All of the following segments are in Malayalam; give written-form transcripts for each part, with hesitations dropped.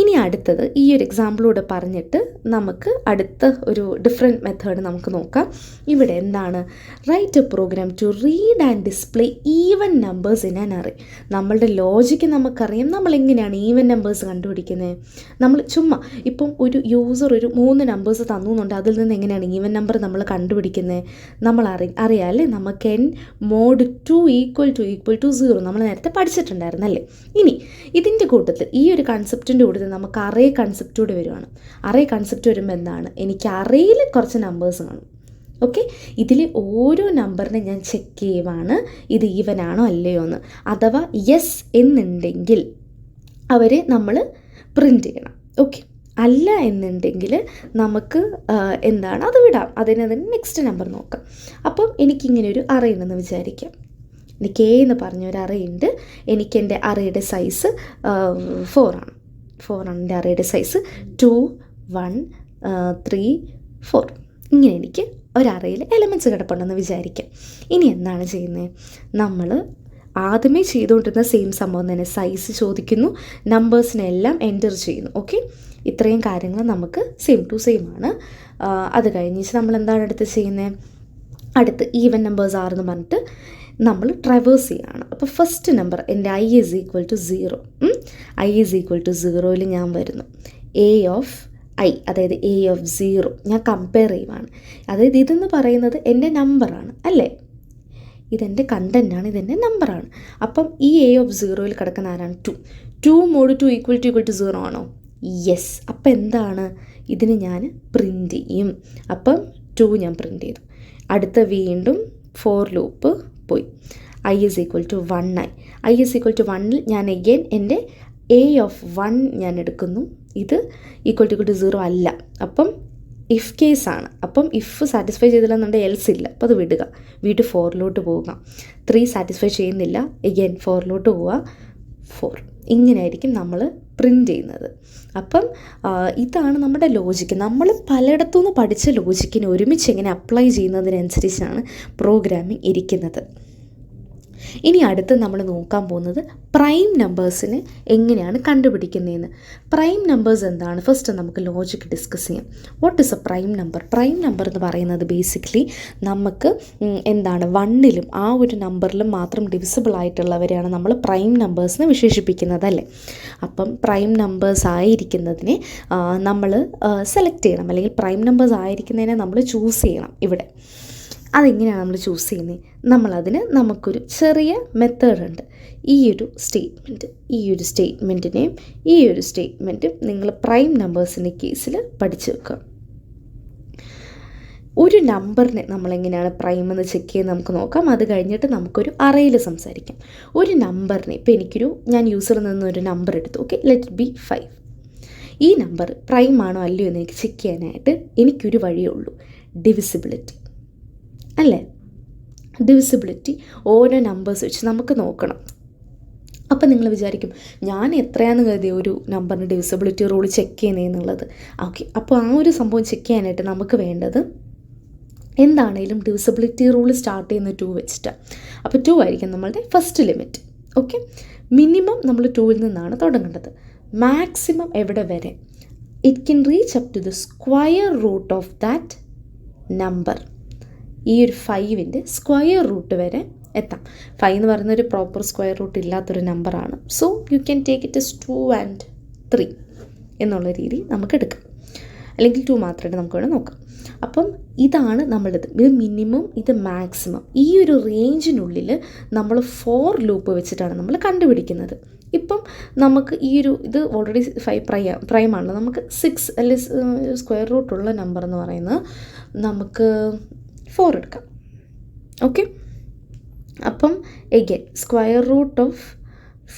ഇനി അടുത്തത് ഈ ഒരു എക്സാമ്പിളൂടെ പറഞ്ഞിട്ട് നമുക്ക് അടുത്ത ഒരു ഡിഫറെൻറ്റ് മെത്തേഡ് നമുക്ക് നോക്കാം. ഇവിടെ എന്താണ്? Write a program to read and display even numbers in an array. നമ്മളുടെ ലോജിക്ക് നമുക്കറിയാം. നമ്മളെങ്ങനെയാണ് ഈവൻ നമ്പേഴ്സ് കണ്ടുപിടിക്കുന്നത്? നമ്മൾ ചുമ്മാ ഇപ്പം ഒരു യൂസർ ഒരു 3 നമ്പേഴ്സ് തന്നുന്നുണ്ട്, അതിൽ നിന്ന് എങ്ങനെയാണ് ഈവൻ നമ്പർ നമ്മൾ കണ്ടുപിടിക്കുന്നത്? നമ്മൾ അറിയാം അല്ലേ? നമുക്ക് n mod 2 = 0 നമ്മൾ നേരത്തെ പഠിച്ചിട്ടുണ്ടായിരുന്നല്ലേ. ഇനി ഇതിൻ്റെ കൂട്ടത്തിൽ ഈ ഒരു കൺസെപ്റ്റിൻ്റെ കൂട്ടത്തിൽ നമുക്ക് അറേ കൺസെപ്റ്റ് കൂടെ വരുവാണ്. അറേ കൺസെപ്റ്റ് വരുമ്പോൾ എന്താണ്? എനിക്ക് അറേയിൽ കുറച്ച് നമ്പേഴ്സ് കാണും. ഓക്കെ, ഇതിൽ ഓരോ നമ്പറിനെ ഞാൻ ചെക്ക് ചെയ്യുവാണ് ഇത് ഈവൻ ആണോ അല്ലയോ എന്ന്. അഥവാ യെസ് എന്നുണ്ടെങ്കിൽ അവരെ നമ്മൾ പ്രിൻ്റ് ചെയ്യണം. ഓക്കെ, അല്ല എന്നുണ്ടെങ്കിൽ നമുക്ക് എന്താണ് അത് വിടാം. അതിന് നെക്സ്റ്റ് നമ്പർ നോക്കാം. അപ്പം എനിക്കിങ്ങനെ ഒരു അറേ ഉണ്ടെന്ന് വിചാരിക്കാം. എനിക്ക് എ എന്ന് പറഞ്ഞൊരു അറേ ഉണ്ട്. എനിക്ക് എൻ്റെ അറേയുടെ സൈസ് 4 ആണ്. എൻ്റെ അറേയുടെ സൈസ് 2 1 3 4. ഇങ്ങനെ എനിക്ക് ഒരറയിൽ എലമെൻറ്റ്സ് കിടപ്പുണ്ടെന്ന് വിചാരിക്കാം. ഇനി എന്താണ് ചെയ്യുന്നത്? നമ്മൾ ആദ്യമേ ചെയ്തുകൊണ്ടിരുന്ന സെയിം സംഭവം തന്നെ, സൈസ് ചോദിക്കുന്നു, നമ്പേഴ്സിനെല്ലാം എൻറ്റർ ചെയ്യുന്നു. ഓക്കെ, ഇത്രയും കാര്യങ്ങൾ നമുക്ക് സെയിം ടു സെയിം ആണ്. അത് കഴിഞ്ഞിട്ട് നമ്മൾ എന്താണ് അടുത്ത് ചെയ്യുന്നത്? അടുത്ത് ഈവൻ നമ്പേഴ്സ് ആണെന്ന് പറഞ്ഞിട്ട് നമ്മൾ ട്രവേഴ്സ് ചെയ്യുകയാണ്. അപ്പോൾ ഫസ്റ്റ് നമ്പർ എൻ്റെ i = 0. i = 0യിൽ ഞാൻ വരുന്നു. a of i, അതായത് a of 0 ഞാൻ കമ്പയർ ചെയ്യുവാണ്. അതായത് ഇതെന്ന് പറയുന്നത് എൻ്റെ നമ്പറാണ് അല്ലേ? ഇതെൻ്റെ കണ്ടൻറ്റാണ്, ഇതെൻ്റെ നമ്പറാണ്. അപ്പം ഈ a of 0യിൽ കിടക്കുന്ന ആരാണ്? 2 mod 2 = 0 ആണോ? യെസ്. അപ്പം എന്താണ്? ഇതിന് ഞാൻ പ്രിൻ്റ് ചെയ്യും. അപ്പം 2 ഞാൻ പ്രിൻ്റ് ചെയ്തു. അടുത്ത വീണ്ടും ഫോർ ലൂപ്പ് പോയി. i = 1 ആയി. i = 1ൽ ഞാൻ അഗെയിൻ എൻ്റെ a of 1 ഞാൻ എടുക്കുന്നു. ഇത് = 0 അല്ല. അപ്പം ഇഫ് കേസാണ്. അപ്പം ഇഫ് സാറ്റിസ്ഫൈ ചെയ്തില്ലെന്നുണ്ടെങ്കിൽ എൽസ് ഇല്ല. അപ്പോൾ അത് വിടുക. വീണ്ടും 4ലോട്ട് പോവുക. 3 സാറ്റിസ്ഫൈ ചെയ്യുന്നില്ല, അഗെയിൻ 4ലോട്ട് പോവുക. 4. ഇങ്ങനെയായിരിക്കും നമ്മൾ പ്രിൻ്റ് ചെയ്യുന്നത്. അപ്പം ഇതാണ് നമ്മുടെ ലോജിക്ക്. നമ്മൾ പലയിടത്തുനിന്ന് പഠിച്ച ലോജിക്കിനെ ഒരുമിച്ച് എങ്ങനെ അപ്ലൈ ചെയ്യുന്നതിനനുസരിച്ചാണ് പ്രോഗ്രാമിംഗ് ഇരിക്കുന്നത്. ഇനി അടുത്ത് നമ്മൾ നോക്കാൻ പോകുന്നത് പ്രൈം നമ്പേഴ്സിനെ എങ്ങനെയാണ് കണ്ടുപിടിക്കുന്നതെന്ന്. പ്രൈം നമ്പേഴ്സ് എന്താണ്? ഫസ്റ്റ് നമുക്ക് ലോജിക്ക് ഡിസ്കസ് ചെയ്യാം. What is A prime number? Prime number എന്ന് പറയുന്നത് ബേസിക്കലി നമുക്ക് എന്താണ് 1ലും ആ ഒരു നമ്പറിലും മാത്രം ഡിവിസിബിൾ ആയിട്ടുള്ളവരെയാണ് നമ്മൾ പ്രൈം നമ്പേഴ്സിനെ വിശേഷിപ്പിക്കുന്നത് അല്ലേ. അപ്പം പ്രൈം നമ്പേഴ്സ് ആയിരിക്കുന്നതിനെ നമ്മൾ സെലക്ട് ചെയ്യണം, അല്ലെങ്കിൽ പ്രൈം നമ്പേഴ്സ് ആയിരിക്കുന്നതിനെ നമ്മൾ ചൂസ് ചെയ്യണം. ഇവിടെ അതെങ്ങനെയാണ് നമ്മൾ ചൂസ് ചെയ്യുന്നത്? നമുക്കൊരു ചെറിയ മെത്തേഡുണ്ട്. ഈ ഒരു സ്റ്റേറ്റ്മെൻറ്റും നിങ്ങൾ പ്രൈം നമ്പേഴ്സിൻ്റെ കേസിൽ പഠിച്ചു വെക്കുക. ഒരു നമ്പറിനെ നമ്മളെങ്ങനെയാണ് പ്രൈം എന്ന് ചെക്ക് ചെയ്ത് നമുക്ക് നോക്കാം. അത് കഴിഞ്ഞിട്ട് നമുക്കൊരു അറേയിൽ സംസാരിക്കാം. ഒരു നമ്പറിനെ ഇപ്പോൾ ഞാൻ യൂസറിൽ നിന്നൊരു നമ്പർ എടുത്തു. Okay, let be 5. ഈ നമ്പർ പ്രൈം ആണോ അല്ലയോ എന്ന് എനിക്ക് ചെക്ക് ചെയ്യാനായിട്ട് എനിക്കൊരു വഴിയേ ഉള്ളൂ, ഡിവിസിബിലിറ്റി അല്ലേ. ഡിവിസിബിലിറ്റി ഓരോ നമ്പേഴ്സ് വെച്ച് നമുക്ക് നോക്കണം. അപ്പം നിങ്ങൾ വിചാരിക്കും ഞാൻ എത്രയാണെന്ന് കരുതിയ ഒരു നമ്പറിൻ്റെ ഡിവിസിബിലിറ്റി റൂൾ ചെക്ക് ചെയ്യുന്നതെന്നുള്ളത്. ഓക്കെ, അപ്പോൾ ആ ഒരു സംഭവം ചെക്ക് ചെയ്യാനായിട്ട് നമുക്ക് വേണ്ടത് എന്താണേലും ഡിവിസിബിലിറ്റി റൂൾ സ്റ്റാർട്ട് ചെയ്യുന്ന 2 വെച്ചിട്ടാണ്. അപ്പോൾ 2 ആയിരിക്കും നമ്മളുടെ ഫസ്റ്റ് ലിമിറ്റ്. ഓക്കെ, മിനിമം നമ്മൾ 2ൽ നിന്നാണ് തുടങ്ങേണ്ടത്. മാക്സിമം എവിടെ വരെ? It can reach up to the square root of that number. ഈ ഒരു 5ൻ്റെ സ്ക്വയർ റൂട്ട് വരെ എത്താം. 5 എന്ന് പറയുന്ന ഒരു പ്രോപ്പർ സ്ക്വയർ റൂട്ട് ഇല്ലാത്തൊരു നമ്പറാണ്. So you can take it 2 and 3 എന്നുള്ള രീതി നമുക്ക് എടുക്കാം, അല്ലെങ്കിൽ 2 മാത്രമായിട്ട് നമുക്ക് വേണം നോക്കാം. അപ്പം ഇതാണ് നമ്മളിത്. ഇത് മിനിമം, ഇത് മാക്സിമം. ഈ ഒരു റേഞ്ചിനുള്ളിൽ നമ്മൾ 4 ലൂപ്പ് വെച്ചിട്ടാണ് നമ്മൾ കണ്ടുപിടിക്കുന്നത്. ഇപ്പം നമുക്ക് ഇത് ഓൾറെഡി 5 പ്രൈമാണ്. നമുക്ക് 6 അല്ലെങ്കിൽ സ്ക്വയർ റൂട്ടുള്ള നമ്പർ എന്ന് പറയുന്നത് നമുക്ക് 4 എടുക്കാം. ഓക്കെ, അപ്പം എഗെയിൻ സ്ക്വയർ റൂട്ട് ഓഫ്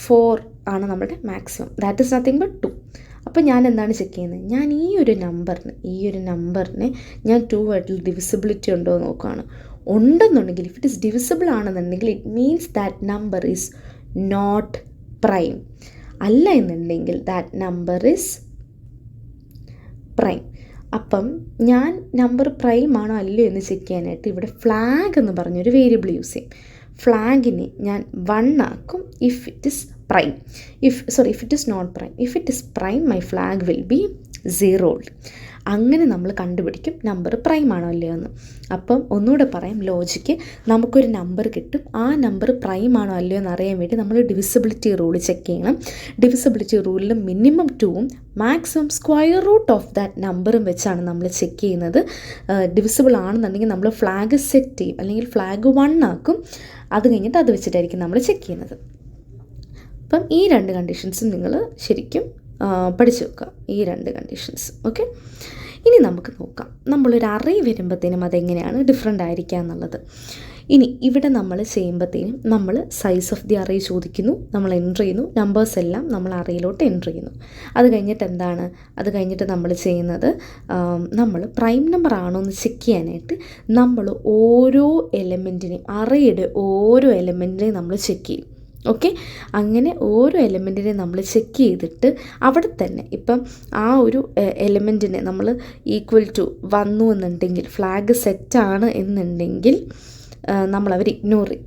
4 ആണ് നമ്മുടെ maximum. That is nothing but 2. അപ്പോൾ ഞാൻ എന്താണ് ചെക്ക് ചെയ്യുന്നത്? ഞാൻ ഈ ഒരു നമ്പറിനെ ഞാൻ 2 ആയിട്ട് ഡിവിസിബിലിറ്റി ഉണ്ടോ എന്ന് നോക്കുകയാണ്. ഉണ്ടെന്നുണ്ടെങ്കിൽ, ഇഫ് ഇറ്റ് ഈസ് ഡിവിസിബിൾ ആണെന്നുണ്ടെങ്കിൽ it means that number is not prime. അല്ല എന്നുണ്ടെങ്കിൽ ദാറ്റ് നമ്പർ ഈസ് പ്രൈം. അപ്പം ഞാൻ നമ്പർ പ്രൈം ആണോ അല്ലയോ എന്ന് ചെക്ക് ചെയ്യാനായിട്ട് ഇവിടെ ഫ്ലാഗ് എന്ന് പറഞ്ഞൊരു വേരിയബിൾ യൂസ് ചെയ്യും. ഫ്ലാഗിനെ ഞാൻ 1 ആക്കും if it is prime. If it is not prime, if it is prime, my flag will be zeroed. അങ്ങനെ നമ്മൾ കണ്ടുപിടിക്കും നമ്പർ പ്രൈം ആണോ അല്ലയോ എന്ന്. അപ്പം ഒന്നുകൂടെ പറയാം ലോജിക്ക്. നമുക്കൊരു നമ്പർ കിട്ടും, ആ നമ്പർ പ്രൈം ആണോ അല്ലയോ എന്ന് അറിയാൻ വേണ്ടി നമ്മൾ ഡിവിസിബിലിറ്റി റൂൾ ചെക്ക് ചെയ്യണം. ഡിവിസിബിലിറ്റി റൂളിൽ മിനിമം 2ഉം maximum square root of that നമ്പറും വെച്ചാണ് നമ്മൾ ചെക്ക് ചെയ്യുന്നത്. ഡിവിസിബിൾ ആണെന്നുണ്ടെങ്കിൽ നമ്മൾ ഫ്ലാഗ് സെറ്റ് ചെയ്യും, അല്ലെങ്കിൽ ഫ്ലാഗ് 1 ആക്കും. അത് കഴിഞ്ഞിട്ട് അത് വെച്ചിട്ടായിരിക്കും നമ്മൾ ചെക്ക് ചെയ്യുന്നത്. അപ്പം ഈ 2 കണ്ടീഷൻസും നിങ്ങൾ ശരിക്കും പഠിച്ചു വെക്കുക, ഈ 2 കണ്ടീഷൻസ്. ഓക്കെ, ഇനി നമുക്ക് നോക്കാം നമ്മളൊരു അറേ വരുമ്പോഴത്തേനും അതെങ്ങനെയാണ് ഡിഫറെൻ്റ് ആയിരിക്കുക എന്നുള്ളത്. ഇനി ഇവിടെ നമ്മൾ ചെയ്യുമ്പോഴത്തേനും നമ്മൾ സൈസ് ഓഫ് ദി അറേ ചോദിക്കുന്നു, നമ്മൾ എൻ്റർ ചെയ്യുന്നു, നമ്പേഴ്സ് എല്ലാം നമ്മൾ അറേയിലോട്ട് എൻ്റർ ചെയ്യുന്നു. അത് കഴിഞ്ഞിട്ട് നമ്മൾ ചെയ്യുന്നത് നമ്മൾ പ്രൈം നമ്പർ ആണോ എന്ന് ചെക്ക് ചെയ്യാനായിട്ട് നമ്മൾ ഓരോ എലമെൻറ്റിനെയും, അറേയുടെ ഓരോ എലമെൻറ്റിനെയും നമ്മൾ ചെക്ക് ചെയ്യും. ഓക്കെ, അങ്ങനെ ഓരോ എലമെൻറ്റിനെ നമ്മൾ ചെക്ക് ചെയ്തിട്ട് അവിടെ തന്നെ ഇപ്പം ആ ഒരു എലമെൻറ്റിനെ നമ്മൾ ഈക്വൽ ടു വന്നു എന്നുണ്ടെങ്കിൽ, ഫ്ലാഗ് സെറ്റാണ് എന്നുണ്ടെങ്കിൽ നമ്മളവർ ഇഗ്നോർ ചെയ്യും.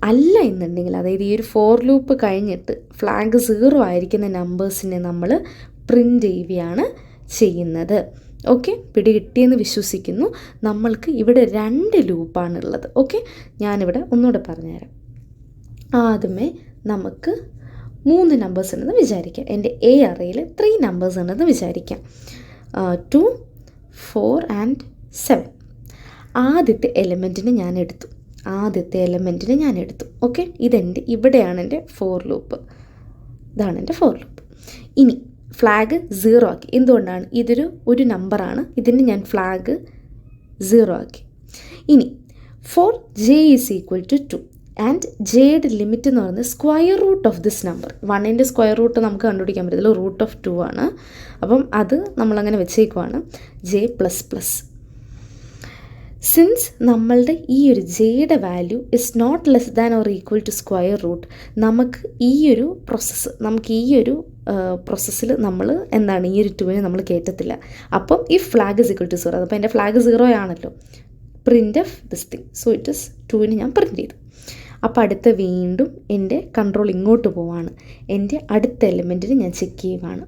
അല്ല എന്നുണ്ടെങ്കിൽ, അതായത് ഈ ഒരു ഫോർ ലൂപ്പ് കഴിഞ്ഞിട്ട് ഫ്ലാഗ് 0 ആയിരിക്കുന്ന നമ്പേഴ്സിനെ നമ്മൾ പ്രിൻ്റ് ചെയ്യുകയാണ് ചെയ്യുന്നത്. ഓക്കെ, പിടി കിട്ടിയെന്ന് വിശ്വസിക്കുന്നു. നമ്മൾക്ക് ഇവിടെ 2 ലൂപ്പാണുള്ളത്. ഓക്കെ, ഞാനിവിടെ ഒന്നുകൂടെ പറഞ്ഞുതരാം. ആദ്യമേ നമുക്ക് 3 നമ്പേഴ്സ് ഉണ്ടെന്ന് വിചാരിക്കാം. എൻ്റെ എ അറേയിൽ 3 നമ്പേഴ്സ് ഉണ്ടെന്ന് വിചാരിക്കാം, 2, 4 ആൻഡ് 7. ആദ്യത്തെ എലമെൻറ്റിനെ ഞാൻ എടുത്തു. ഓക്കെ, ഇവിടെയാണ് എൻ്റെ ഫോർ ലൂപ്പ്. ഇതാണ് എൻ്റെ ഫോർ ലൂപ്പ്. ഇനി ഫ്ലാഗ് 0 ആക്കി. എന്തുകൊണ്ടാണ്? ഒരു നമ്പറാണ്, ഇതിന് ഞാൻ ഫ്ലാഗ് 0 ആക്കി. ഇനി for J is equal to 2 and ജെയുടെ ലിമിറ്റ് എന്ന് പറയുന്നത് square root of this number. 1ൻ്റെ സ്ക്വയർ റൂട്ട് നമുക്ക് കണ്ടുപിടിക്കാൻ പറ്റത്തില്ല, റൂട്ട് ഓഫ് 2 ആണ്. അപ്പം അത് നമ്മളങ്ങനെ വെച്ചേക്കുവാണ്, ജെ പ്ലസ് പ്ലസ്. സിൻസ് നമ്മളുടെ ഈ ഒരു ജെയുടെ value is not less than or equal to square root, നമുക്ക് ഈ ഒരു പ്രോസസ്സിൽ നമ്മൾ എന്താണ്, ഈ ഒരു 2നെ നമ്മൾ കയറ്റത്തില്ല. അപ്പം ഈ ഫ്ലാഗ് ഇസ് ഈക്വൽ ടു 0, അപ്പോൾ എൻ്റെ ഫ്ലാഗ് 0 ആണല്ലോ, print of this thing. So it is 2നെ ഞാൻ പ്രിൻ്റ് ചെയ്തു. അപ്പോൾ അടുത്ത വീണ്ടും എൻ്റെ കൺട്രോൾ ഇങ്ങോട്ട് പോവാണ്. എൻ്റെ അടുത്ത എലിമെൻറ്റിന് ഞാൻ ചെക്ക് ചെയ്യുവാണ്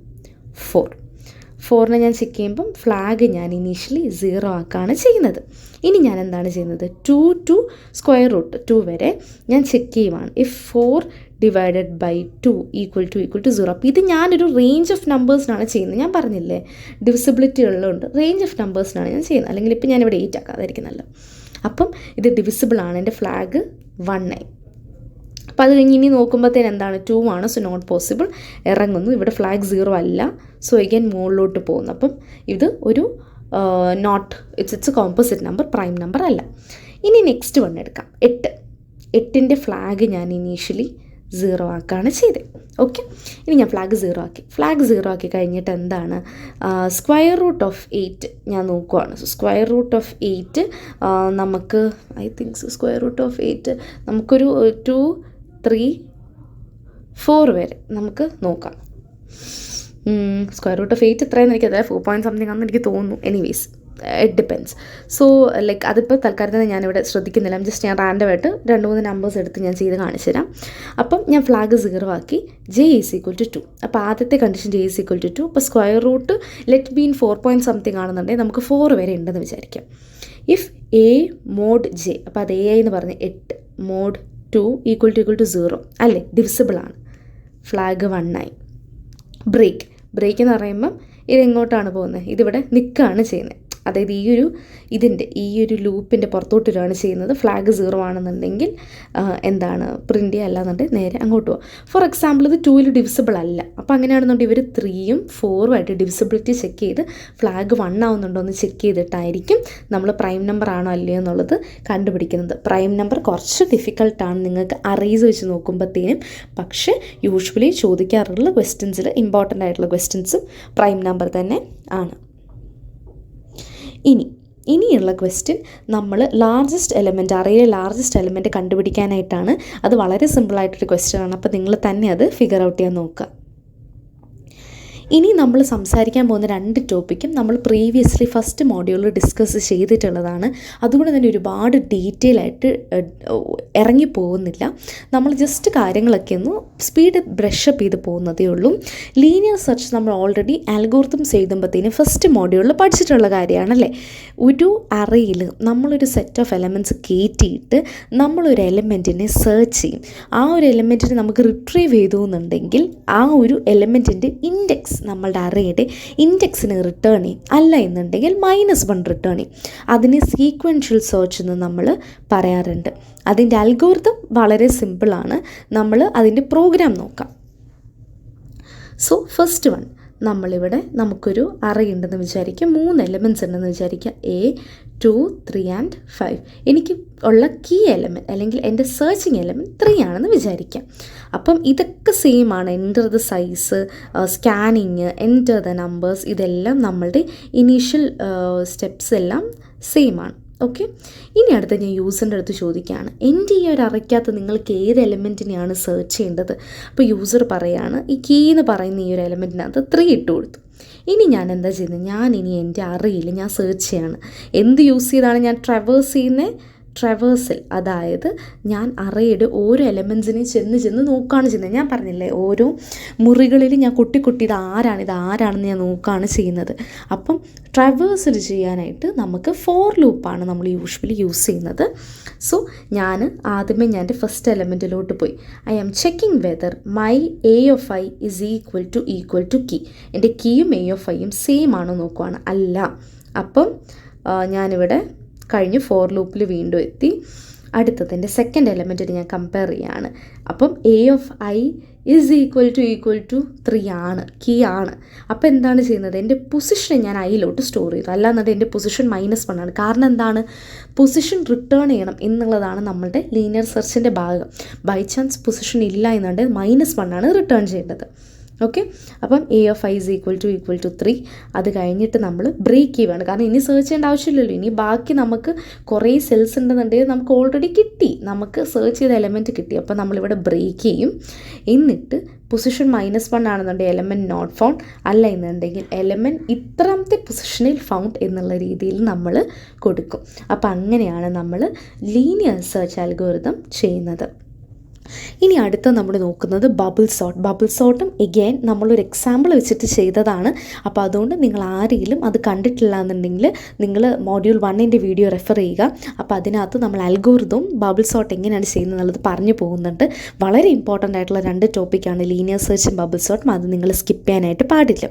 4നെ ഞാൻ ചെക്ക് ചെയ്യുമ്പം ഫ്ലാഗ് ഞാൻ ഇനീഷ്യലി 0 ആക്കാണ് ചെയ്യുന്നത്. ഇനി ഞാൻ എന്താണ് ചെയ്യുന്നത്, 2 ടു സ്ക്വയർ റൂട്ട് 2 വരെ ഞാൻ ചെക്ക് ചെയ്യുവാണ്. If 4 divided by 2 equal to 0. അപ്പോൾ ഇത് ഞാനൊരു റേഞ്ച് ഓഫ് നമ്പേഴ്സിനാണ് ചെയ്യുന്നത്. ഞാൻ പറഞ്ഞില്ലേ ഡിവിസിബിലിറ്റി ഉള്ളതുകൊണ്ട് റേഞ്ച് ഓഫ് നമ്പേഴ്സിനാണ് ഞാൻ ചെയ്യുന്നത്. അല്ലെങ്കിൽ ഇപ്പോൾ ഞാനിവിടെ 8 ആക്കാം, അതായിരിക്കും നല്ല. അപ്പം ഇത് ഡിവിസിബിൾ ആണ്, എൻ്റെ ഫ്ലാഗ് 1 ആയി. അപ്പോൾ അത് കഴിഞ്ഞ് ഇനി നോക്കുമ്പോഴത്തേന് എന്താണ്, 2 ആണ്. സോ നോട്ട് പോസിബിൾ, ഇറങ്ങുന്നു. ഇവിടെ ഫ്ലാഗ് 0 അല്ല, സോ എഗൈൻ മുകളിലോട്ട് പോകുന്നു. അപ്പം ഇത് ഒരു it's A composite number, prime number അല്ല. ഇനി നെക്സ്റ്റ് വൺ എടുക്കാം, 8ൻ്റെ ഫ്ലാഗ് ഞാൻ ഇനീഷ്യലി 0 ആക്കാണ് ചെയ്തത്. ഓക്കെ, ഇനി ഞാൻ ഫ്ലാഗ് 0 ആക്കി കഴിഞ്ഞിട്ട് എന്താണ്, സ്ക്വയർ റൂട്ട് ഓഫ് 8 ഞാൻ നോക്കുവാണ്. സോ സ്ക്വയർ റൂട്ട് ഓഫ് 8 നമുക്ക് സ്ക്വയർ റൂട്ട് ഓഫ് 8 നമുക്കൊരു 2, 3, 4 വരെ നമുക്ക് നോക്കാം. സ്ക്വയർ റൂട്ട് ഓഫ് 8 എത്രയെന്ന് എനിക്കത് 4 പോയിൻറ്റ് സംതിങ് ആണെന്ന് എനിക്ക് തോന്നുന്നു. Anyways it depends. So like അതിപ്പോൾ തൽക്കാലത്തിന് ഞാനിവിടെ ശ്രദ്ധിക്കുന്നില്ല. ഞാൻ റാൻഡമായിട്ട് 2-3 നമ്പേഴ്സ് എടുത്ത് ഞാൻ ചെയ്ത് കാണിച്ചു തരാം. അപ്പം ഞാൻ ഫ്ലാഗ് 0 ആക്കി, ജെ ഈസ് ഈക്വൽ ടു 2. അപ്പോൾ ആദ്യത്തെ condition J is equal to 2. അപ്പോൾ square root let been 4 point something ആണെന്നുണ്ടെങ്കിൽ നമുക്ക് 4 വരെ ഉണ്ടെന്ന് വിചാരിക്കാം. ഇഫ് എ മോഡ് ജെ, അപ്പോൾ അത് എ എന്ന് പറഞ്ഞ് 8 മോഡ് 2 ഈക്വൽ ടു 0 അല്ലേ, ഡിവിസിബിളാണ്. ഫ്ലാഗ് 1 ആയി. ബ്രേക്ക് എന്ന് പറയുമ്പം ഇതെങ്ങോട്ടാണ് പോകുന്നത്, ഇതിവിടെ നിൽക്കുകയാണ് ചെയ്യുന്നത്. അതായത് ഈ ഒരു ലൂപ്പിൻ്റെ പുറത്തോട്ടിലാണ് ചെയ്യുന്നത്. ഫ്ലാഗ് 0 ആണെന്നുണ്ടെങ്കിൽ എന്താണ് പ്രിൻ്റ് ചെയ്യുക, അല്ലാന്നുണ്ടെങ്കിൽ നേരെ അങ്ങോട്ട് പോകും. ഫോർ എക്സാമ്പിൾ ഇത് 2ൽ ഡിവിസിബിൾ അല്ല. അപ്പോൾ അങ്ങനെയാണെന്നുണ്ടെങ്കിൽ ഇവർ 3ഉം 4ഉം ആയിട്ട് ഡിവിസിബിലിറ്റി ചെക്ക് ചെയ്ത് ഫ്ലാഗ് 1 ആവുന്നുണ്ടോ എന്ന് ചെക്ക് ചെയ്തിട്ടായിരിക്കും നമ്മൾ പ്രൈം നമ്പർ ആണോ അല്ലയോ എന്നുള്ളത് കണ്ടുപിടിക്കുന്നത്. പ്രൈം നമ്പർ കുറച്ച് ഡിഫിക്കൽട്ടാണ് നിങ്ങൾക്ക് അറേസ് വെച്ച് നോക്കുമ്പോഴത്തേനും. പക്ഷേ യൂഷ്വലി ചോദിക്കാറുള്ള ക്വസ്റ്റ്യൻസിൽ ഇമ്പോർട്ടൻ്റ് ആയിട്ടുള്ള ക്വസ്റ്റ്യൻസും പ്രൈം നമ്പർ തന്നെ ആണ്. ഇനിയുള്ള ക്വസ്റ്റ്യൻ നമ്മൾ ലാർജസ്റ്റ് എലമെൻറ്റ്, അറേയിലെ ലാർജസ്റ്റ് എലമെൻറ്റ് കണ്ടുപിടിക്കാനായിട്ടാണ്. അത് വളരെ സിമ്പിളായിട്ടൊരു ക്വസ്റ്റ്യൻ ആണ്. അപ്പോൾ നിങ്ങൾ തന്നെ അത് ഫിഗർ ഔട്ട് ചെയ്യാൻ നോക്കുക. ഇനി നമ്മൾ സംസാരിക്കാൻ പോകുന്ന 2 ടോപ്പിക്കും നമ്മൾ പ്രീവിയസ്ലി ഫസ്റ്റ് മോഡ്യൂളിൽ ഡിസ്കസ് ചെയ്തിട്ടുള്ളതാണ്. അതുകൊണ്ട് തന്നെ ഒരുപാട് ഡീറ്റെയിൽ ആയിട്ട് ഇറങ്ങിപ്പോകുന്നില്ല. നമ്മൾ ജസ്റ്റ് കാര്യങ്ങളൊക്കെ ഒന്ന് സ്പീഡ് ബ്രഷപ്പ് ചെയ്ത് പോകുന്നതേ ഉള്ളൂ. ലീനിയർ സെർച്ച് നമ്മൾ ഓൾറെഡി അൽഗോരിതംസ് എഴുതുമ്പോഴത്തേന് ഫസ്റ്റ് മോഡ്യൂളിൽ പഠിച്ചിട്ടുള്ള കാര്യമാണല്ലേ. ഒരു അറയിൽ നമ്മളൊരു സെറ്റ് ഓഫ് എലമെൻറ്റ്സ് കയറ്റിയിട്ട് നമ്മളൊരു എലമെൻറ്റിനെ സെർച്ച് ചെയ്യും. ആ ഒരു എലമെൻറ്റിനെ നമുക്ക് റിട്രീവ് ചെയ്തു എന്നുണ്ടെങ്കിൽ ആ ഒരു എലമെൻറ്റിൻ്റെ ഇൻഡെക്സ് നമ്മളുടെ അറേയുടെ ഇൻഡെക്സിന് റിട്ടേൺ ചെയ്യും. അല്ല എന്നുണ്ടെങ്കിൽ -1 റിട്ടേൺ ചെയ്യും. അതിന് സീക്വൻഷ്യൽ സെർച്ച് എന്ന് നമ്മൾ പറയാറുണ്ട്. അതിൻ്റെ അൽഗോരിതം വളരെ സിമ്പിളാണ്. നമ്മൾ അതിൻ്റെ പ്രോഗ്രാം നോക്കാം. സോ ഫസ്റ്റ് വൺ, നമുക്കൊരു അറേ ഉണ്ടെന്ന് വിചാരിക്കുക. 3 എലമെൻറ്റ്സ് ഉണ്ടെന്ന് വിചാരിക്കുക. A, 2, 3 and 5. എനിക്ക് ഉള്ള കീ എലമെൻറ്റ് അല്ലെങ്കിൽ എൻ്റെ സെർച്ചിങ് എലമെൻറ്റ് 3 ആണെന്ന് വിചാരിക്കാം. അപ്പം ഇതൊക്കെ സെയിം ആണ്. Enter the size, scanning, enter the numbers, ഇതെല്ലാം നമ്മളുടെ ഇനീഷ്യൽ സ്റ്റെപ്സ് എല്ലാം സെയിം ആണ്. ഓക്കെ, ഇനി അടുത്ത് ഞാൻ യൂസറിൻ്റെ അടുത്ത് ചോദിക്കുകയാണ്, എൻ്റെ ഈ ഒരു അറയ്ക്കകത്ത് നിങ്ങൾക്ക് ഏത് എലമെൻറ്റിനെയാണ് സെർച്ച് ചെയ്യേണ്ടത്? അപ്പോൾ യൂസർ പറയാണ് ഈ കീ എന്ന് പറയുന്ന ഈ ഒരു എലമെൻറ്റിനകത്ത് 3 ഇട്ട് കൊടുത്തു. ഇനി ഞാൻ എന്താ ചെയ്യുന്നത്? ഞാനിനി എൻ്റെ അറയിൽ ഞാൻ സെർച്ച് ചെയ്യാണ്. എന്ത് യൂസ് ചെയ്താണ് ഞാൻ ട്രാവേഴ്സ് ചെയ്യുന്നത്? ട്രാവേഴ്സൽ, അതായത് ഞാൻ അറയുടെ ഓരോ എലമെൻറ്റ്സിനെയും ചെന്ന് നോക്കുകയാണ് ചെയ്യുന്നത്. ഞാൻ പറഞ്ഞില്ലേ, ഓരോ മുറികളിൽ ഞാൻ കുട്ടി ഇത് ആരാണെന്ന് ഞാൻ നോക്കുകയാണ് ചെയ്യുന്നത്. അപ്പം ട്രാവേഴ്സൽ ചെയ്യാനായിട്ട് നമുക്ക് ഫോർ ലൂപ്പാണ് നമ്മൾ യൂഷ്വലി യൂസ് ചെയ്യുന്നത്. സോ ഞാൻ ആദ്യമേ ഞാൻ എൻ്റെ ഫസ്റ്റ് എലമെൻറ്റിലോട്ട് പോയി. I am checking whether my A of I is equal to key. എൻ്റെ കീയും A of Iയും സെയിം ആണോ നോക്കുവാണ്. അല്ല. അപ്പം ഞാനിവിടെ കഴിഞ്ഞ് ഫോർ ലൂപ്പിൽ വീണ്ടും എത്തി. അടുത്തതിൻ്റെ സെക്കൻഡ് എലമെൻറ്റിന് ഞാൻ കമ്പയർ ചെയ്യാണ്. അപ്പം A of I is equal to 3 ആണ്, കീ ആണ്. അപ്പോൾ എന്താണ് ചെയ്യുന്നത്? എൻ്റെ പൊസിഷനെ ഞാൻ ഐയിലോട്ട് സ്റ്റോർ ചെയ്തു. അല്ലാന്നുണ്ടെങ്കിൽ എൻ്റെ പൊസിഷൻ -1 ആണ്. കാരണം എന്താണ്? പൊസിഷൻ റിട്ടേൺ ചെയ്യണം എന്നുള്ളതാണ് നമ്മളുടെ ലീനിയർ സെർച്ചിൻ്റെ ഭാഗം. ബൈ ചാൻസ് പൊസിഷൻ ഇല്ല എന്നുണ്ടെങ്കിൽ -1 ആണ് റിട്ടേൺ ചെയ്യേണ്ടത്. ഓക്കെ, അപ്പം A of I is equal to 3. അത് കഴിഞ്ഞിട്ട് നമ്മൾ ബ്രേക്ക് ചെയ്യുകയാണ്. കാരണം ഇനി സെർച്ച് ചെയ്യേണ്ട ആവശ്യമില്ലല്ലോ. ഇനി ബാക്കി നമുക്ക് കുറേ സെൽസ് ഉണ്ടെന്നുണ്ടെങ്കിൽ നമുക്ക് ഓൾറെഡി കിട്ടി, നമുക്ക് സെർച്ച് ചെയ്ത എലമെൻറ്റ് കിട്ടി. അപ്പോൾ നമ്മളിവിടെ ബ്രേക്ക് ചെയ്യും. എന്നിട്ട് പൊസിഷൻ -1 ആണെന്നുണ്ടെങ്കിൽ എലമെൻറ്റ് നോട്ട് ഫൗണ്ട്, അല്ല എന്നുണ്ടെങ്കിൽ എലമെൻറ്റ് ഇത്രാമത്തെ പൊസിഷനിൽ ഫൗണ്ട് എന്നുള്ള രീതിയിൽ നമ്മൾ കൊടുക്കും. അപ്പോൾ അങ്ങനെയാണ് നമ്മൾ ലീനിയർ സെർച്ച് അൽഗോരിതം ചെയ്യുന്നത്. ഇനി അടുത്ത നമ്മൾ നോക്കുന്നത് ബബിൾ സോർട്ടും എഗെയിൻ നമ്മളൊരു എക്സാമ്പിൾ വെച്ചിട്ട് ചെയ്തതാണ്. അപ്പോൾ അതുകൊണ്ട് നിങ്ങൾ ആരെങ്കിലും അത് കണ്ടിട്ടില്ല എന്നുണ്ടെങ്കിൽ നിങ്ങൾ മോഡ്യൂൾ 1ൻ്റെ വീഡിയോ റെഫർ ചെയ്യുക. അപ്പോൾ അതിനകത്ത് നമ്മൾ അൽഗോരിതവും ബബിൾ സോർട്ട് എങ്ങനെയാണ് ചെയ്യുന്നത് എന്നുള്ളത് പറഞ്ഞു പോകുന്നുണ്ട്. വളരെ ഇമ്പോർട്ടൻ്റ് ആയിട്ടുള്ള 2 ടോപ്പിക്കാണ് ലീനിയർ സെർച്ചും ബബിൾ സോർട്ടും. അത് നിങ്ങൾ സ്കിപ്പ് ചെയ്യാനായിട്ട് പാടില്ല.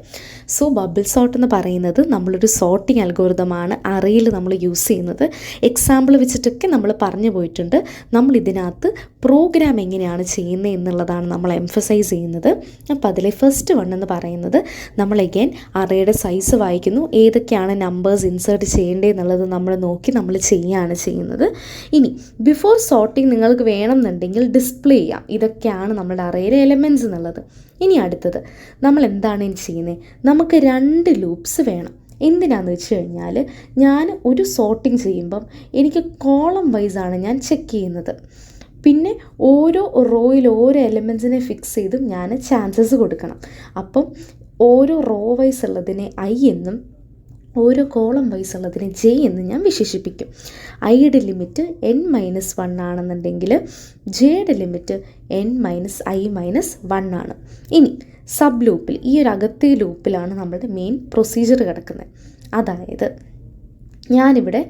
സോ ബബിൾ സോർട്ട് എന്ന് പറയുന്നത് നമ്മളൊരു സോർട്ടിങ് അൽഗോരിതമാണ് അറേയിൽ നമ്മൾ യൂസ് ചെയ്യുന്നത്. എക്സാമ്പിൾ വെച്ചിട്ടൊക്കെ നമ്മൾ പറഞ്ഞു പോയിട്ടുണ്ട്. നമ്മൾ ഇതിനകത്ത് പ്രോഗ്രാം എങ്ങനെയാണ് ചെയ്യുന്നത് എന്നുള്ളതാണ് നമ്മൾ എംഫസൈസ് ചെയ്യുന്നത്. അപ്പോൾ അതിലെ ഫസ്റ്റ് വൺ എന്ന് പറയുന്നത് നമ്മൾ അഗൈൻ അറേയുടെ സൈസ് വായിക്കുന്നു, ഏതൊക്കെയാണ് നമ്പേഴ്സ് ഇൻസേർട്ട് ചെയ്യേണ്ടത് എന്നുള്ളത് നമ്മൾ നോക്കി നമ്മൾ ചെയ്യുകയാണ് ചെയ്യുന്നത്. ഇനി ബിഫോർ സോർട്ടിങ് നിങ്ങൾക്ക് വേണമെന്നുണ്ടെങ്കിൽ ഡിസ്പ്ലേ ചെയ്യാം ഇതൊക്കെയാണ് നമ്മുടെ അറേയുടെ എലമെൻറ്റ്സ് എന്നുള്ളത്. ഇനി അടുത്തത് നമ്മൾ എന്താണ് ചെയ്യുന്നത്? നമുക്ക് 2 ലൂപ്സ് വേണം. എന്തിനാണെന്ന് വെച്ച് കഴിഞ്ഞാൽ ഞാൻ ഒരു സോർട്ടിങ് ചെയ്യുമ്പം എനിക്ക് കോളം വൈസാണ് ഞാൻ ചെക്ക് ചെയ്യുന്നത്. പിന്നെ ഓരോ റോയിൽ ഓരോ എലമെൻറ്റ്സിനെ ഫിക്സ് ചെയ്തും ഞാൻ ചാൻസസ് കൊടുക്കണം. അപ്പം ഓരോ റോ വൈസ് ഉള്ളതിനെ I എന്നും ഓരോ കോളം വൈസ് ഉള്ളതിനെ J എന്നും ഞാൻ വിശേഷിപ്പിക്കും. Iയുടെ ലിമിറ്റ് n-1 ആണെന്നുണ്ടെങ്കിൽ Jയുടെ ലിമിറ്റ് n-I-1 ആണ്. ഇനി സബ് ലൂപ്പിൽ, ഈ ഒരു അകത്തെ ലൂപ്പിലാണ് നമ്മുടെ മെയിൻ പ്രൊസീജിയർ കിടക്കുന്നത്. അതായത് ഞാനിവിടെ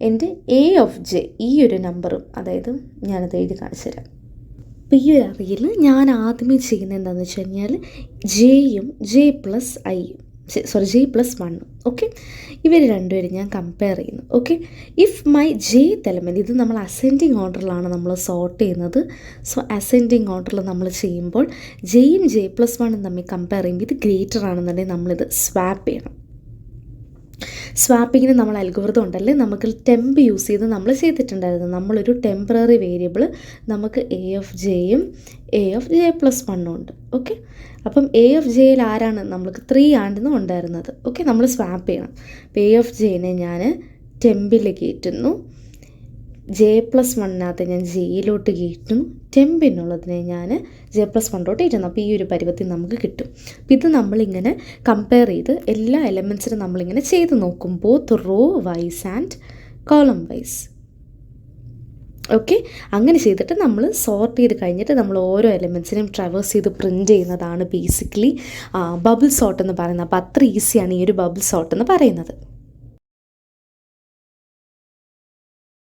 എൻ്റെ A of J ഈ ഒരു നമ്പറും, അതായത് ഞാനത് എഴുതി കാണിച്ചു തരാം. അപ്പോൾ ഈ ഒരു അറയിൽ ഞാൻ ആദ്യമേ ചെയ്യുന്നത് എന്താണെന്ന് വെച്ച് കഴിഞ്ഞാൽ Jയും J+1. ഓക്കെ, ഇവർ രണ്ടുപേരും ഞാൻ കമ്പയർ ചെയ്യുന്നു. Okay, if my Jth element, ഇത് നമ്മൾ അസെൻഡിങ് ഓർഡറിലാണ് നമ്മൾ സോർട്ട് ചെയ്യുന്നത്. സോ അസെൻഡിങ് ഓർഡറിൽ നമ്മൾ ചെയ്യുമ്പോൾ Jയും J+1 തമ്മിൽ കമ്പയർ ചെയ്യുമ്പോൾ ഇത് ഗ്രേറ്റർ ആണെന്നുണ്ടെങ്കിൽ നമ്മളിത് സ്വാപ്പ് ചെയ്യണം. സ്വാപ്പിങ്ങിന് നമ്മൾ അൽഗോരിതം ഉണ്ടല്ലേ, നമുക്ക് ടെമ്പ് യൂസ് ചെയ്ത് നമ്മൾ ചെയ്തിട്ടുണ്ടായിരുന്നു. നമ്മളൊരു ടെമ്പററി വേരിയബിൾ നമുക്ക് A of Jയും A of J+1 ഉണ്ട്. ഓക്കെ, അപ്പം A of Jയിൽ ആരാണ് നമ്മൾക്ക് 3 ആണെന്ന് ഉണ്ടായിരുന്നത്. ഓക്കെ, നമ്മൾ സ്വാപ്പ് ചെയ്യണം. അപ്പോൾ A of Jനെ ഞാൻ ടെമ്പിൽ കയറ്റുന്നു, J+1 ഞാൻ ജെയിലോട്ട് കയറ്റുന്നു, ടെമ്പിനുള്ളതിനെ ഞാൻ J+1 കയറ്റുന്നു. അപ്പോൾ ഈ ഒരു പരുവത്തിൽ നമുക്ക് കിട്ടും. അപ്പോൾ ഇത് നമ്മളിങ്ങനെ കമ്പയർ ചെയ്ത് എല്ലാ എലമെൻറ്റ്സിനും നമ്മളിങ്ങനെ ചെയ്ത് നോക്കും, both raw wise and column vice. Okay, അങ്ങനെ ചെയ്തിട്ട് നമ്മൾ സോർട്ട് ചെയ്ത് കഴിഞ്ഞിട്ട് നമ്മൾ ഓരോ എലമെൻറ്റ്സിനെയും ട്രാവേഴ്സ് ചെയ്ത് പ്രിൻറ്റ് ചെയ്യുന്നതാണ് ബേസിക്കലി ബബിൾ സോർട്ട് എന്ന് പറയുന്നത്. അപ്പോൾ അത്ര ഈസിയാണ് ഈ ഒരു ബബിൾ സോർട്ട് എന്ന് പറയുന്നത്.